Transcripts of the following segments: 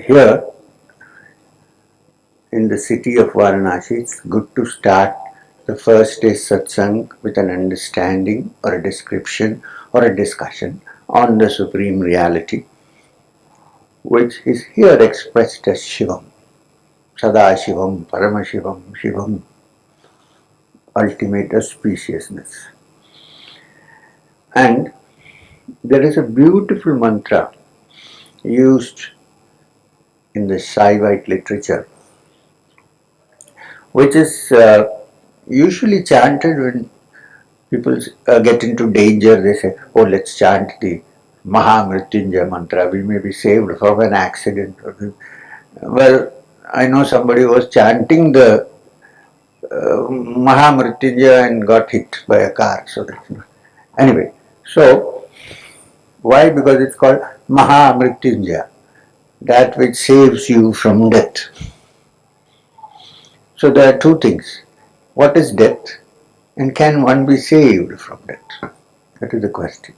here in the city of Varanasi, it's good to start the first day Satsang with an understanding or a description or a discussion on the Supreme Reality, which is here expressed as Shivam. Sada Shivam, Paramashivam, Shivam, ultimate auspiciousness. And there is a beautiful mantra used in the Saivite literature, which is usually chanted when people get into danger. They say, oh, let's chant the Maha Mrityunjaya mantra, we may be saved from an accident. Well, I know somebody was chanting the Maha Mrityunjaya and got hit by a car. So anyway, so why? Because it's called Maha Mrityunjaya, that which saves you from death. So there are two things. What is death? And can one be saved from death? That is the question.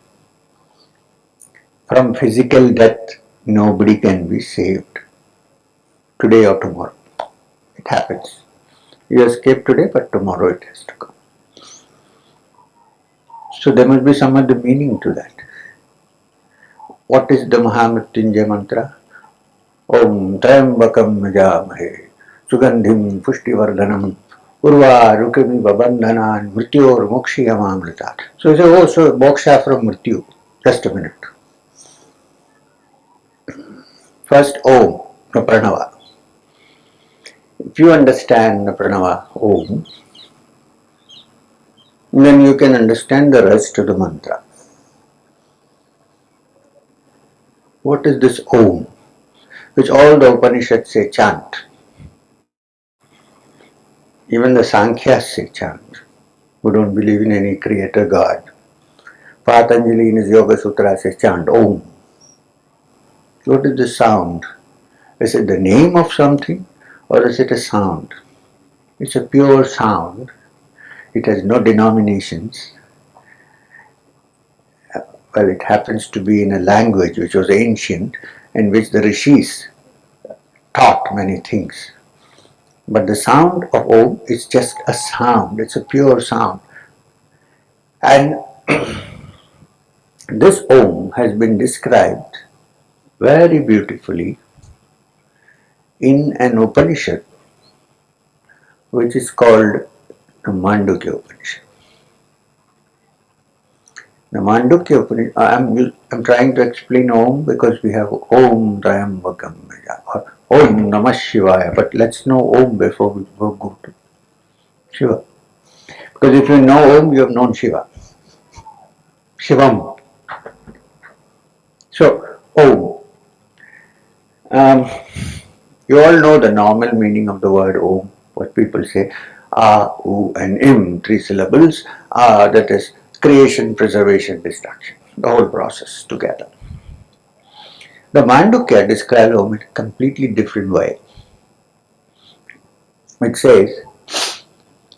From physical death, nobody can be saved. Today or tomorrow. It happens. You escape today, but tomorrow it has to come. So there must be some other meaning to that. What is the Maha Mrityunjaya mantra? Om Tryambakam yajāmahe, sugandhiṃ puṣṭi-vardhanam, urvārukam bandhanān, mṛtyor, mukṣīya mṛtāt. So you say, oh, so moksha from mṛtyu. Just a minute. First, Om, the Pranava. If you understand the Pranava, Om, then you can understand the rest of the mantra. What is this Om? Which all the Upanishads say chant. Even the Sankhya say chant, who don't believe in any creator God. Patanjali in his Yoga Sutras says chant Om. What is the sound? Is it the name of something or is it a sound? It's a pure sound. It has no denominations. Well, it happens to be in a language which was ancient, in which the rishis taught many things. But the sound of Om is just a sound, it's a pure sound. And this Om has been described very beautifully in an Upanishad which is called the Mandukya Upanishad. The Mandukya Upanishad, I'm trying to explain Om because we have Om Tryambakam or Om Namah Shivaya, but let's know Om before we go to Shiva. Because if you know Om, you have known Shiva. Shivam. So, Om. You all know the normal meaning of the word Om, what people say, A, U and Im, 3 syllables, that is creation, preservation, destruction, the whole process together. The Mandukya describes Om in a completely different way. It says,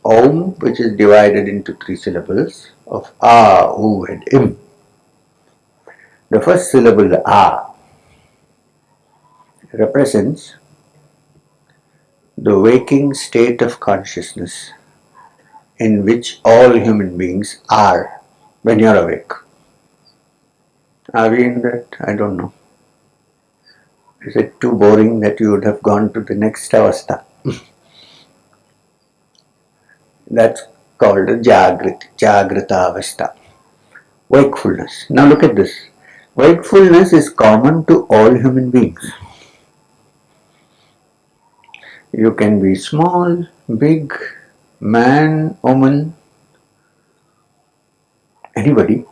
Om, which is divided into 3 syllables of A, U and Im. The first syllable, A, represents the waking state of consciousness in which all human beings are when you are awake. Are we in that? I don't know. Is it too boring that you would have gone to the next avastha? That's called a jagrita avastha. Wakefulness. Now look at this. Wakefulness is common to all human beings. You can be small, big, man, woman, anybody.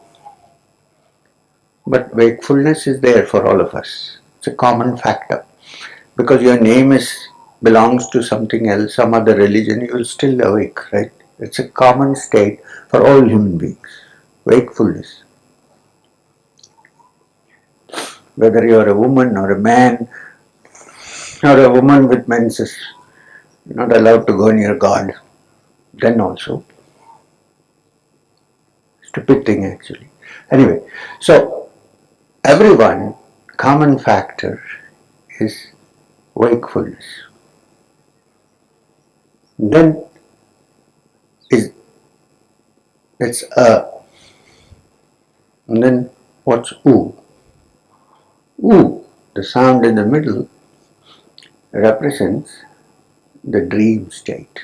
But wakefulness is there for all of us. It's a common factor. Because your name belongs to something else, some other religion, you will still awake, right? It's a common state for all human beings. Wakefulness. Whether you are a woman or a man or a woman with menses, you're not allowed to go near God. Then also. Stupid thing actually. Anyway, so everyone, common factor is wakefulness. Then that's a. And then what's U? U, the sound in the middle, represents the dream state.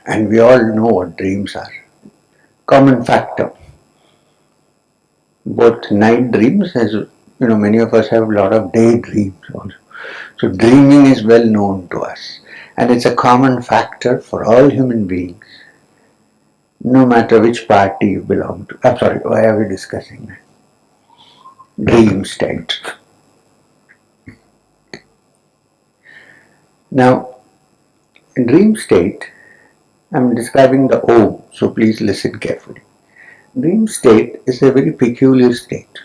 And we all know what dreams are. Common factor. Both night dreams, as many of us have a lot of day dreams also. So dreaming is well known to us. And it's a common factor for all human beings, no matter which party you belong to. I'm sorry, why are we discussing that? Dream state. Now, in dream state, I'm describing the Om, so please listen carefully. Dream state is a very peculiar state.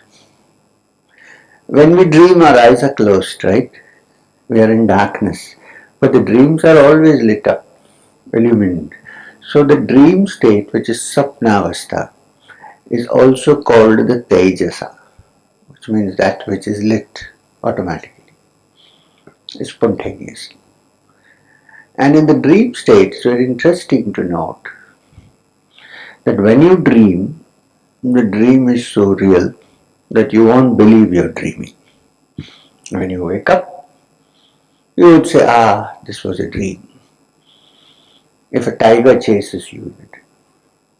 When we dream, our eyes are closed, right? We are in darkness. But the dreams are always lit up, illumined. So the dream state, which is Sapnavastha, is also called the Tejasa, which means that which is lit automatically, spontaneously. And in the dream state, it's very interesting to note that when you dream, the dream is so real that you won't believe you're dreaming. When you wake up, you would say, this was a dream. If a tiger chases you,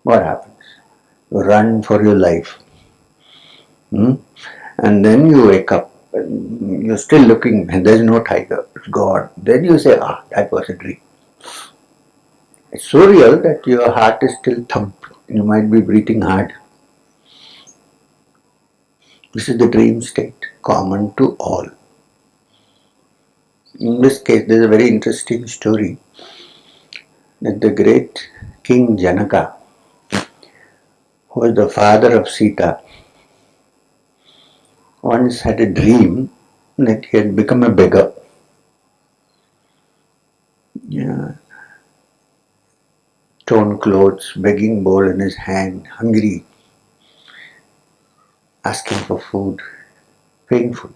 what happens? You run for your life. And then you wake up, and you're still looking, and there's no tiger, it's gone. Then you say, that was a dream. It's so real that your heart is still thumping. You might be breathing hard. This is the dream state, common to all. In this case, there's a very interesting story that the great King Janaka, who was the father of Sita, once had a dream that he had become a beggar. Torn clothes, begging bowl in his hand, hungry, asking for food, painful.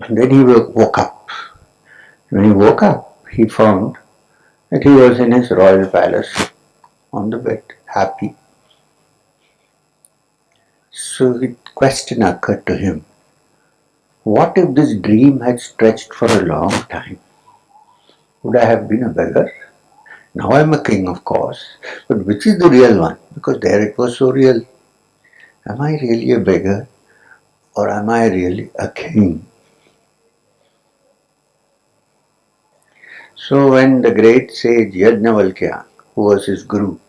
And then he woke up. When he woke up, he found that he was in his royal palace, on the bed, happy. So a question occurred to him. What if this dream had stretched for a long time? Would I have been a beggar? Now I'm a king, of course, but which is the real one? Because there it was so real. Am I really a beggar, or am I really a king? So when the great sage Yajamahe, who was his guru,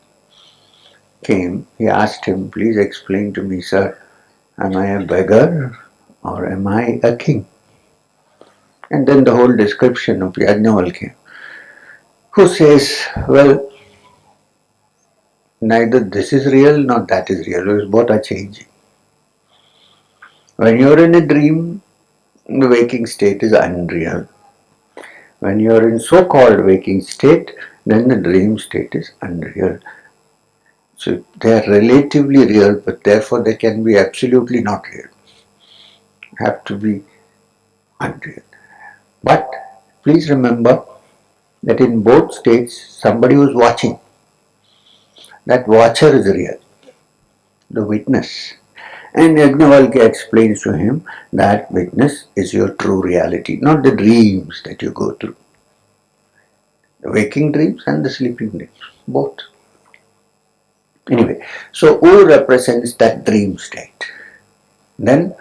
came, he asked him, please explain to me, sir, am I a beggar or am I a king? And then the whole description of Yajamahe, who says, well, neither this is real nor that is real, because both are changing. When you're in a dream, the waking state is unreal. When you're in so-called waking state, then the dream state is unreal. So they are relatively real, but therefore they can be absolutely not real. Have to be unreal. But please remember that in both states, somebody was watching. That watcher is real, the witness. And Yajnavalkya explains to him that witness is your true reality, not the dreams that you go through. The waking dreams and the sleeping dreams, both. Anyway, so U represents that dream state. Then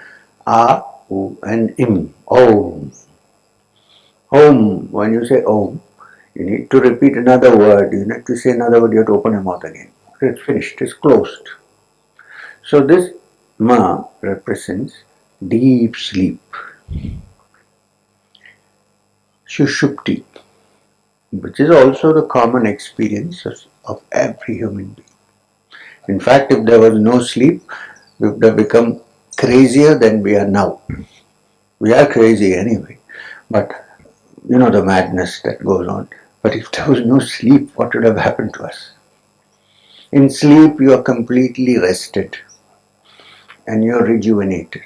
A, U and Im, Om. Om, when you say Om, you need to repeat another word, you need to say another word, you have to open your mouth again. It's finished, it's closed. So this Ma represents deep sleep. Shushupti, which is also the common experience of every human being. In fact, if there was no sleep, we would have become crazier than we are now. We are crazy anyway, but the madness that goes on. But if there was no sleep, what would have happened to us? In sleep, you are completely rested. and you're rejuvenated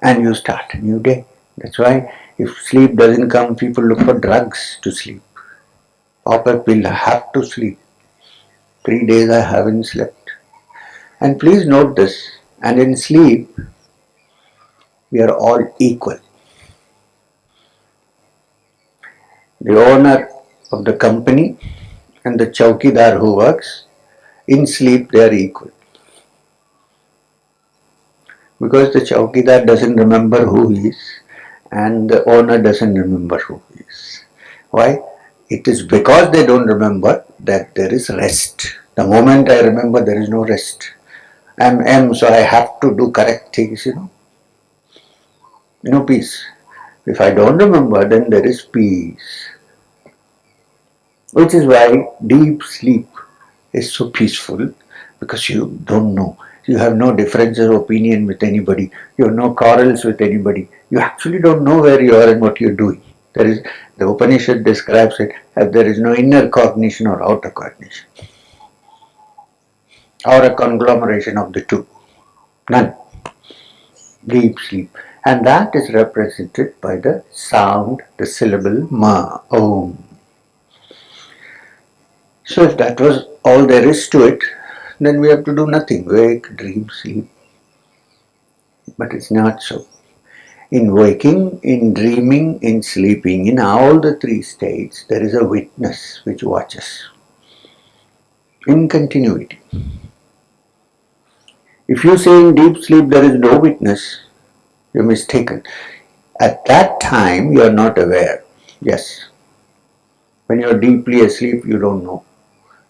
and you start a new day. That's why if sleep doesn't come, people look for drugs to sleep. Papa will have to sleep. 3 days I haven't slept. And please note this, and in sleep, we are all equal. The owner of the company and the chowkidar who works, in sleep they are equal. Because the chowkidar doesn't remember who he is and the owner doesn't remember who he is. Why? It is because they don't remember that there is rest. The moment I remember, there is no rest. I'm M, so I have to do correct things, peace. If I don't remember, then there is peace. Which is why deep sleep is so peaceful, because you don't know. You have no differences of opinion with anybody. You have no quarrels with anybody. You actually don't know where you are and what you're doing. The Upanishad describes it as there is no inner cognition or outer cognition, or a conglomeration of the two. None. Deep sleep. And that is represented by the sound, the syllable ma, om. So if that was all there is to it, then we have to do nothing. Wake, dream, sleep. But it's not so. In waking, in dreaming, in sleeping, in all the three states, there is a witness which watches in continuity. If you say in deep sleep there is no witness, you're mistaken. At that time, you are not aware. Yes. When you are deeply asleep, you don't know.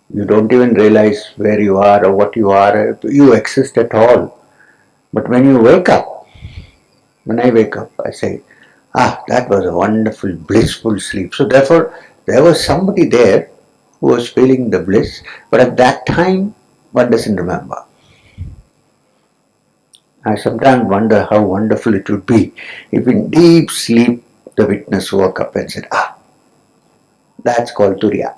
You don't even realize where you are or what you are. You exist at all. But when you wake up, when I wake up, I say, that was a wonderful, blissful sleep. So therefore, there was somebody there who was feeling the bliss, but at that time, one doesn't remember. I sometimes wonder how wonderful it would be if in deep sleep the witness woke up and said, that's called Turiya.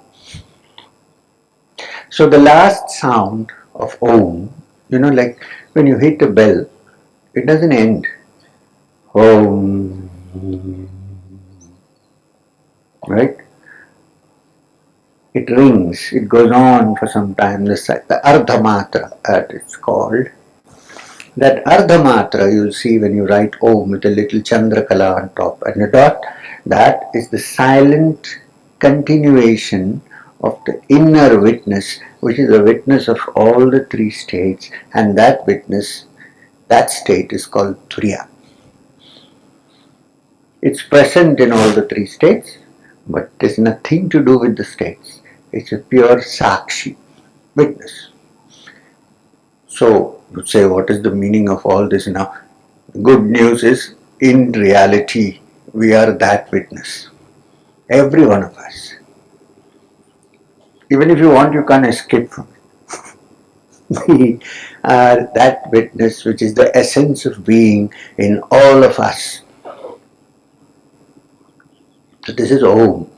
So the last sound of Om, like when you hit a bell, it doesn't end. Om. Right? It rings, it goes on for some time, the Ardhamatra, that it's called. That Ardhamatra you'll see when you write Om with a little Chandrakala on top and a dot, that is the silent continuation of the inner witness, which is a witness of all the three states, and that witness, that state is called Turiya. It's present in all the three states, but it has nothing to do with the states. It's a pure Sakshi, witness. So, you say, what is the meaning of all this now? The good news is, in reality, we are that witness. Every one of us. Even if you want, you can't escape from it. We are that witness which is the essence of being in all of us. So this is Om.